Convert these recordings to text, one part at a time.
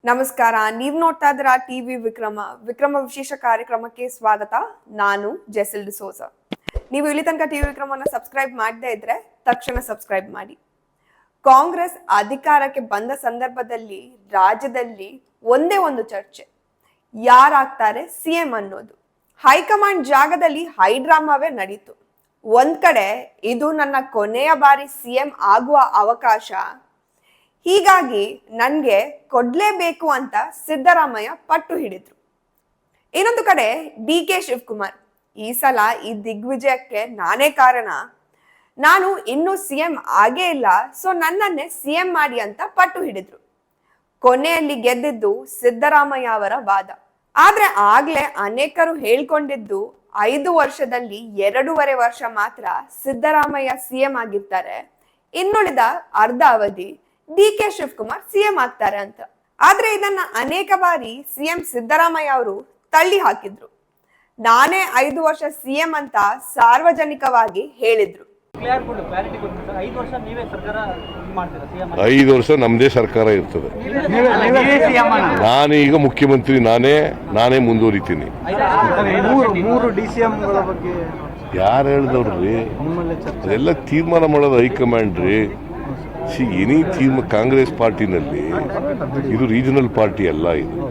ನಮಸ್ಕಾರ, ನೀವು ನೋಡ್ತಾ ಇದ್ದೀರಾ ಟಿವಿ ವಿಕ್ರಮ ವಿಶೇಷ ಕಾರ್ಯಕ್ರಮಕ್ಕೆ ಸ್ವಾಗತ. ನಾನು ಜೆಸಿಲ್ ಡಿಸೋಜಾ. ನೀವು ಇಲ್ಲಿ ತನಕ ಟಿವಿ ವಿಕ್ರಮನ ಸಬ್ಸ್ಕ್ರೈಬ್ ಮಾಡದೇ ಇದ್ರೆ ತಕ್ಷಣ ಸಬ್ಸ್ಕ್ರೈಬ್ ಮಾಡಿ. ಕಾಂಗ್ರೆಸ್ ಅಧಿಕಾರಕ್ಕೆ ಬಂದ ಸಂದರ್ಭದಲ್ಲಿ ರಾಜ್ಯದಲ್ಲಿ ಒಂದೇ ಒಂದು ಚರ್ಚೆ, ಯಾರಾಗ್ತಾರೆ ಸಿಎಂ ಅನ್ನೋದು. ಹೈಕಮಾಂಡ್ ಜಾಗದಲ್ಲಿ ಹೈಡ್ರಾಮಾವೇ ನಡೀತು. ಒಂದ್ ಕಡೆ ಇದು ನನ್ನ ಕೊನೆಯ ಬಾರಿ ಸಿಎಂ ಆಗುವ ಅವಕಾಶ, ಹೀಗಾಗಿ ನನ್ಗೆ ಕೊಡ್ಲೇಬೇಕು ಅಂತ ಸಿದ್ದರಾಮಯ್ಯ ಪಟ್ಟು ಹಿಡಿದ್ರು. ಇನ್ನೊಂದು ಕಡೆ ಡಿ.ಕೆ. ಶಿವಕುಮಾರ್, ಈ ಸಲ ಈ ದಿಗ್ವಿಜಯಕ್ಕೆ ನಾನೇ ಕಾರಣ, ನಾನು ಇನ್ನೂ ಸಿಎಂ ಆಗೇ ಇಲ್ಲ, ಸೊ ನನ್ನನ್ನೇ ಸಿಎಂ ಮಾಡಿ ಅಂತ ಪಟ್ಟು ಹಿಡಿದ್ರು. ಕೊನೆಯಲ್ಲಿ ಗೆದ್ದಿದ್ದು ಸಿದ್ದರಾಮಯ್ಯ ಅವರ ವಾದ. ಆದ್ರೆ ಆಗ್ಲೇ ಅನೇಕರು ಹೇಳ್ಕೊಂಡಿದ್ದು 5 ವರ್ಷದಲ್ಲಿ 2.5 ವರ್ಷ ಮಾತ್ರ ಸಿದ್ದರಾಮಯ್ಯ ಸಿಎಂ ಆಗಿರ್ತಾರೆ, ಇನ್ನುಳಿದ ಅರ್ಧ ಅವಧಿ ಡಿ.ಕೆ. ಶಿವಕುಮಾರ್ ಸಿಎಂ ಆಗ್ತಾರೆ ಅಂತ. ಆದ್ರೆ ಇದನ್ನ ಅನೇಕ ಬಾರಿ ಸಿಎಂ ಸಿದ್ದರಾಮಯ್ಯ ಅವರು ತಳ್ಳಿ ಹಾಕಿದ್ರು. ನಾನೇ 5 ವರ್ಷ ಸಿಎಂ ಅಂತ ಸಾರ್ವಜನಿಕವಾಗಿ ಹೇಳಿದ್ರು. 5 ವರ್ಷ ನಮ್ದೇ ಸರ್ಕಾರ ಇರ್ತದೆ. ನಾನೀಗ ಮುಖ್ಯಮಂತ್ರಿ, ನಾನೇ ಮುಂದುವರಿತೀನಿ. ಯಾರು ಹೇಳಿದವ್ರಿ? ಅದೆಲ್ಲ ತೀರ್ಮಾನ ಮಾಡೋದು ಹೈಕಮಾಂಡ್ ರೀ. ಎನಿ ಕಾಂಗ್ರೆಸ್ ಪಾರ್ಟಿನಲ್ಲಿ ಇದು ರೀಜನಲ್ ಪಾರ್ಟಿ ಅಲ್ಲ, ಇದು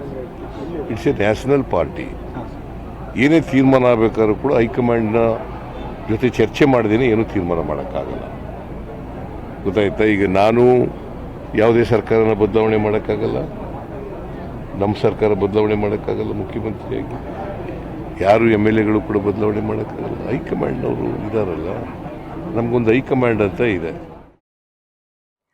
ಇಟ್ಸ್ ಎ ನ್ಯಾಷನಲ್ ಪಾರ್ಟಿ. ಏನೇ ತೀರ್ಮಾನ ಆಗಬೇಕಾದ್ರೂ ಕೂಡ ಹೈಕಮಾಂಡ್ನ ಜೊತೆ ಚರ್ಚೆ ಮಾಡಿದೇನೆ ಏನೂ ತೀರ್ಮಾನ ಮಾಡೋಕ್ಕಾಗಲ್ಲ. ಗೊತ್ತಾಯ್ತಾ? ಈಗ ನಾನು ಯಾವುದೇ ಸರ್ಕಾರನ ಬದಲಾವಣೆ ಮಾಡೋಕ್ಕಾಗಲ್ಲ, ನಮ್ಮ ಸರ್ಕಾರ ಬದಲಾವಣೆ ಮಾಡೋಕ್ಕಾಗಲ್ಲ, ಮುಖ್ಯಮಂತ್ರಿಯಾಗಿ ಯಾರು MLAಗಳು ಕೂಡ ಬದಲಾವಣೆ ಮಾಡೋಕ್ಕಾಗಲ್ಲ. ಹೈಕಮಾಂಡ್ನವರು ಇದಾರಲ್ಲ, ನಮಗೊಂದು ಹೈಕಮಾಂಡ್ ಅಂತ ಇದೆ.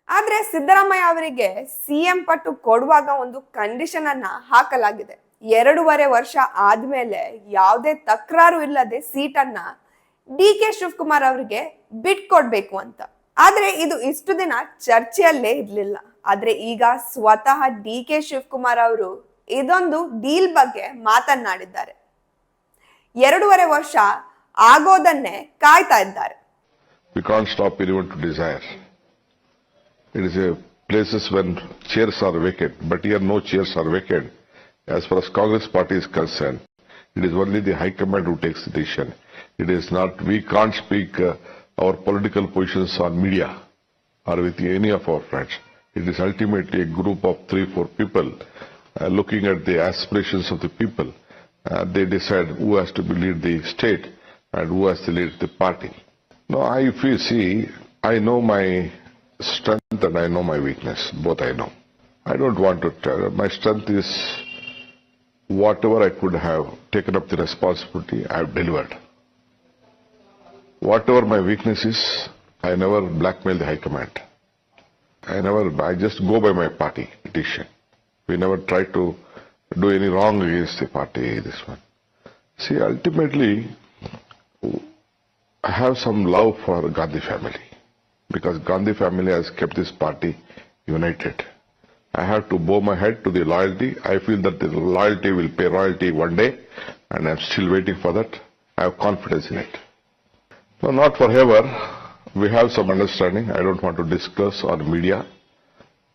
ಆದ್ರೆ ಸಿದ್ದರಾಮಯ್ಯ ಅವರಿಗೆ ಸಿಎಂ ಪಟ್ಟು ಕೊಡುವಾಗ ಒಂದು ಕಂಡೀಷನ್ ಅನ್ನ ಹಾಕಲಾಗಿದೆ. 2.5 ವರ್ಷ ಆದ್ಮೇಲೆ ಯಾವುದೇ ತಕರಾರು ಇಲ್ಲದೆ ಸೀಟನ್ನ ಡಿ.ಕೆ. ಶಿವಕುಮಾರ್ ಅವರಿಗೆ ಬಿಟ್ಕೊಡ್ಬೇಕು ಅಂತ. ಆದ್ರೆ ಇದು ಇಷ್ಟು ದಿನ ಚರ್ಚೆಯಲ್ಲೇ ಇರ್ಲಿಲ್ಲ. ಆದ್ರೆ ಈಗ ಸ್ವತಃ ಡಿ.ಕೆ. ಶಿವಕುಮಾರ್ ಅವರು ಇದೊಂದು ಡೀಲ್ ಬಗ್ಗೆ ಮಾತನಾಡಿದ್ದಾರೆ. 2.5 ವರ್ಷ ಆಗೋದನ್ನೇ ಕಾಯ್ತಾ ಇದ್ದಾರೆ. It is a places when chairs are vacant, but here no chairs are vacant. As far as Congress party is concerned, it is only the High Command who takes the decision. It is not, we can't speak our political positions on media or with any of our friends. It is ultimately a group of 3-4 people looking at the aspirations of the people. They decide who has to lead the state and who has to lead the party. Now, if you see, I know my strength and I know my weakness. Both I know. I don't want to tell. My strength is whatever I could have taken up the responsibility, I have delivered. Whatever my weakness is, I never blackmail the High Command. I just go by my party decision. We never try to do any wrong against the party, this one. See, ultimately, I have some love for Gandhi family, because Gandhi family has kept this party united. I have to bow my head to the loyalty. I feel that the loyalty will pay royalty one day, and I'm still waiting for that. I have confidence in it. No, not forever. We have some understanding. I don't want to discuss on media.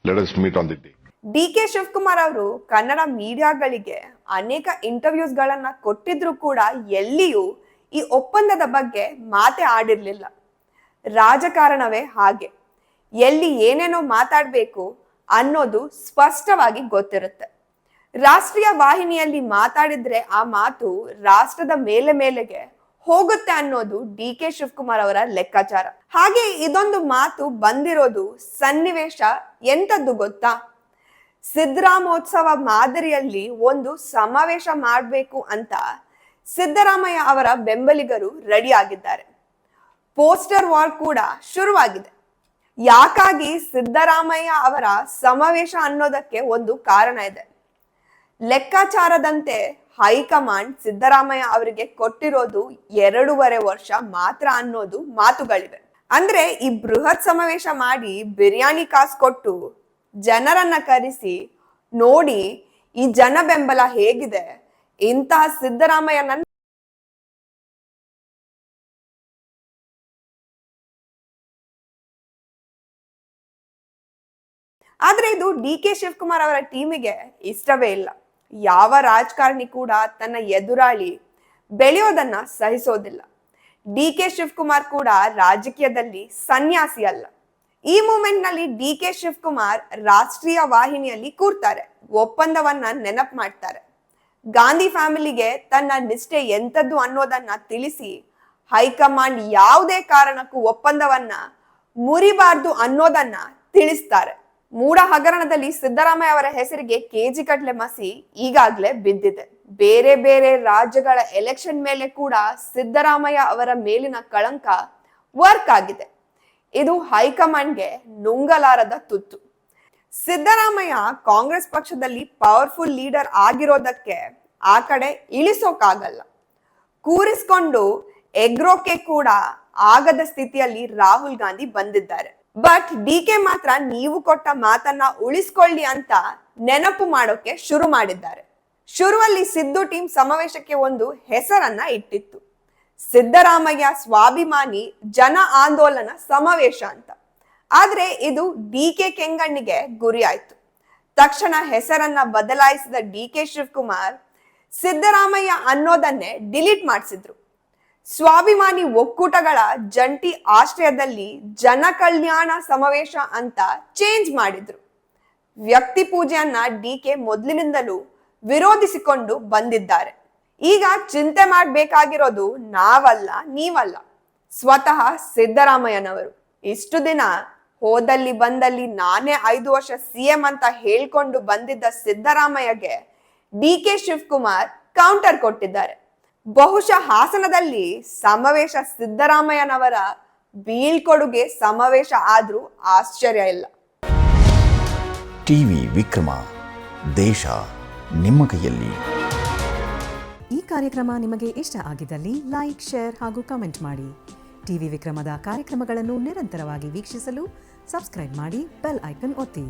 Let us meet on the day. DK. Shivakumar ಅವರು ಕನ್ನಡ ಮೀಡಿಯಾಗಳಿಗೆ ಅನೇಕ interviews ಗಳನ್ನ ಕೊಟ್ಟಿದ್ರು ಕೂಡ ಎಲ್ಲಿಯೂ ಈ ಒಪ್ಪಂದದ ಬಗ್ಗೆ ಮಾತೇ ಆಡಿರ್ಲಿಲ್ಲ. ರಾಜಕಾರಣವೇ ಹಾಗೆ, ಎಲ್ಲಿ ಏನೇನೋ ಮಾತಾಡ್ಬೇಕು ಅನ್ನೋದು ಸ್ಪಷ್ಟವಾಗಿ ಗೊತ್ತಿರುತ್ತೆ. ರಾಷ್ಟ್ರೀಯ ವಾಹಿನಿಯಲ್ಲಿ ಮಾತಾಡಿದ್ರೆ ಆ ಮಾತು ರಾಷ್ಟ್ರದ ಮೇಲೆಗೆ ಹೋಗುತ್ತೆ ಅನ್ನೋದು ಡಿ.ಕೆ. ಶಿವಕುಮಾರ್ ಅವರ ಲೆಕ್ಕಾಚಾರ. ಹಾಗೆ ಇದೊಂದು ಮಾತು ಬಂದಿರೋದು ಸನ್ನಿವೇಶ ಎಂತದ್ದು ಗೊತ್ತಾ? ಸಿದ್ದರಾಮೋತ್ಸವ ಮಾದರಿಯಲ್ಲಿ ಒಂದು ಸಮಾವೇಶ ಮಾಡಬೇಕು ಅಂತ ಸಿದ್ದರಾಮಯ್ಯ ಅವರ ಬೆಂಬಲಿಗರು ರೆಡಿ ಆಗಿದ್ದಾರೆ. ಪೋಸ್ಟರ್ ವಾರ್ ಕೂಡ ಶುರುವಾಗಿದೆ. ಯಾಕಾಗಿ ಸಿದ್ದರಾಮಯ್ಯ ಅವರ ಸಮಾವೇಶ ಅನ್ನೋದಕ್ಕೆ ಒಂದು ಕಾರಣ ಇದೆ. ಲೆಕ್ಕಾಚಾರದಂತೆ ಹೈಕಮಾಂಡ್ ಸಿದ್ದರಾಮಯ್ಯ ಅವರಿಗೆ ಕೊಟ್ಟಿರೋದು 2.5 ವರ್ಷ ಮಾತ್ರ ಅನ್ನೋದು ಮಾತುಗಳಿವೆ. ಅಂದ್ರೆ ಈ ಬೃಹತ್ ಸಮಾವೇಶ ಮಾಡಿ ಬಿರಿಯಾನಿ ಕಾಸು ಕೊಟ್ಟು ಜನರನ್ನ ಕರೆಸಿ ನೋಡಿ ಈ ಜನ ಬೆಂಬಲ ಹೇಗಿದೆ, ಇಂತಹ ಸಿದ್ದರಾಮಯ್ಯನ ಆದ್ರೆ ಇದು ಡಿ ಕೆ ಶಿವಕುಮಾರ್ ಅವರ ಟೀಮಿಗೆ ಇಷ್ಟವೇ ಇಲ್ಲ. ಯಾವ ರಾಜಕಾರಣಿ ಕೂಡ ತನ್ನ ಎದುರಾಳಿ ಬೆಳೆಯೋದನ್ನ ಸಹಿಸೋದಿಲ್ಲ. ಡಿ ಕೆ ಶಿವಕುಮಾರ್ ಕೂಡ ರಾಜಕೀಯದಲ್ಲಿ ಸನ್ಯಾಸಿ ಅಲ್ಲ. ಈ ಮೂಮೆಂಟ್ ನಲ್ಲಿ ಡಿ ಕೆ ಶಿವಕುಮಾರ್ ರಾಷ್ಟ್ರೀಯ ವಾಹಿನಿಯಲ್ಲಿ ಕೂರ್ತಾರೆ, ಒಪ್ಪಂದವನ್ನ ನೆನಪು ಮಾಡ್ತಾರೆ. ಗಾಂಧಿ ಫ್ಯಾಮಿಲಿಗೆ ತನ್ನ ನಿಷ್ಠೆ ಎಂತದ್ದು ಅನ್ನೋದನ್ನ ತಿಳಿಸಿ ಹೈಕಮಾಂಡ್ ಯಾವುದೇ ಕಾರಣಕ್ಕೂ ಒಪ್ಪಂದವನ್ನ ಮುರಿಬಾರ್ದು ಅನ್ನೋದನ್ನ ತಿಳಿಸ್ತಾರೆ. ಮೂಡ ಹಗರಣದಲ್ಲಿ ಸಿದ್ದರಾಮಯ್ಯ ಅವರ ಹೆಸರಿಗೆ ಕೆಜಿ ಕಟ್ಲೆ ಮಸಿ ಈಗಾಗಲೇ ಬಿದ್ದಿದೆ. ಬೇರೆ ಬೇರೆ ರಾಜ್ಯಗಳ ಎಲೆಕ್ಷನ್ ಮೇಲೆ ಕೂಡ ಸಿದ್ದರಾಮಯ್ಯ ಅವರ ಮೇಲಿನ ಕಳಂಕ ವರ್ಕ್ ಆಗಿದೆ. ಇದು ಹೈಕಮಾಂಡ್ಗೆ ನುಂಗಲಾರದ ತುತ್ತು. ಸಿದ್ದರಾಮಯ್ಯ ಕಾಂಗ್ರೆಸ್ ಪಕ್ಷದಲ್ಲಿ ಪವರ್ಫುಲ್ ಲೀಡರ್ ಆಗಿರೋದಕ್ಕೆ ಆ ಕಡೆ ಇಳಿಸೋಕಾಗಲ್ಲ. ಕೂರಿಸ್ಕೊಂಡು ಎಗ್ರೋಕೆ ಕೂಡ ಆಗದ ಸ್ಥಿತಿಯಲ್ಲಿ ರಾಹುಲ್ ಗಾಂಧಿ ಬಂದಿದ್ದಾರೆ. ಬಟ್ ಡಿ ಕೆ ಮಾತ್ರ ನೀವು ಕೊಟ್ಟ ಮಾತನ್ನ ಉಳಿಸ್ಕೊಳ್ಳಿ ಅಂತ ನೆನಪು ಮಾಡೋಕೆ ಶುರು ಮಾಡಿದ್ದಾರೆ. ಶುರುವಲ್ಲಿ ಸಿದ್ದು ಟೀಮ್ ಸಮಾವೇಶಕ್ಕೆ ಒಂದು ಹೆಸರನ್ನ ಇಟ್ಟಿತ್ತು, ಸಿದ್ದರಾಮಯ್ಯ ಸ್ವಾಭಿಮಾನಿ ಜನ ಆಂದೋಲನ ಸಮಾವೇಶ ಅಂತ. ಆದ್ರೆ ಇದು ಡಿ ಕೆ ಕೆಂಗಣ್ಣಿಗೆ ಗುರಿ ಆಯ್ತು. ತಕ್ಷಣ ಹೆಸರನ್ನ ಬದಲಾಯಿಸಿದ ಡಿ ಕೆ ಶಿವಕುಮಾರ್ ಸಿದ್ದರಾಮಯ್ಯ ಅನ್ನೋದನ್ನೇ ಡಿಲೀಟ್ ಮಾಡಿಸಿದ್ರು. ಸ್ವಾಭಿಮಾನಿ ಒಕ್ಕೂಟಗಳ ಜಂಟಿ ಆಶ್ರಯದಲ್ಲಿ ಜನ ಕಲ್ಯಾಣ ಸಮಾವೇಶ ಅಂತ ಚೇಂಜ್ ಮಾಡಿದ್ರು. ವ್ಯಕ್ತಿ ಪೂಜೆಯನ್ನ ಡಿ ಕೆ ಮೊದಲಿನಿಂದಲೂ ವಿರೋಧಿಸಿಕೊಂಡು ಬಂದಿದ್ದಾರೆ. ಈಗ ಚಿಂತೆ ಮಾಡಬೇಕಾಗಿರೋದು ನಾವಲ್ಲ, ನೀವಲ್ಲ, ಸ್ವತಃ ಸಿದ್ದರಾಮಯ್ಯನವರು. ಇಷ್ಟು ದಿನ ಹೋದಲ್ಲಿ ಬಂದಲ್ಲಿ ನಾನೇ 5 ವರ್ಷ ಸಿಎಂ ಅಂತ ಹೇಳ್ಕೊಂಡು ಬಂದಿದ್ದ ಸಿದ್ದರಾಮಯ್ಯಗೆ ಡಿ ಕೆ ಶಿವಕುಮಾರ್ ಕೌಂಟರ್ ಕೊಟ್ಟಿದ್ದಾರೆ. ಬಹುಶಃ ಹಾಸನದಲ್ಲಿ ಸಮಾವೇಶ ಸಿದ್ದರಾಮಯ್ಯನವರ ಬೀಳ್ಕೊಡುಗೆ ಸಮಾವೇಶ ಆದ್ರೂ ಆಶ್ಚರ್ಯ ಇಲ್ಲ. ಟಿವಿ ವಿಕ್ರಮ, ದೇಶ ನಿಮ್ಮ ಕೈಯಲ್ಲಿ. ಈ ಕಾರ್ಯಕ್ರಮ ನಿಮಗೆ ಇಷ್ಟ ಆಗಿದ್ದಲ್ಲಿ ಲೈಕ್, ಶೇರ್ ಹಾಗೂ ಕಮೆಂಟ್ ಮಾಡಿ. ಟಿವಿ ವಿಕ್ರಮದ ಕಾರ್ಯಕ್ರಮಗಳನ್ನು ನಿರಂತರವಾಗಿ ವೀಕ್ಷಿಸಲು ಸಬ್ಸ್ಕ್ರೈಬ್ ಮಾಡಿ, ಬೆಲ್ ಐಕನ್ ಒತ್ತಿ.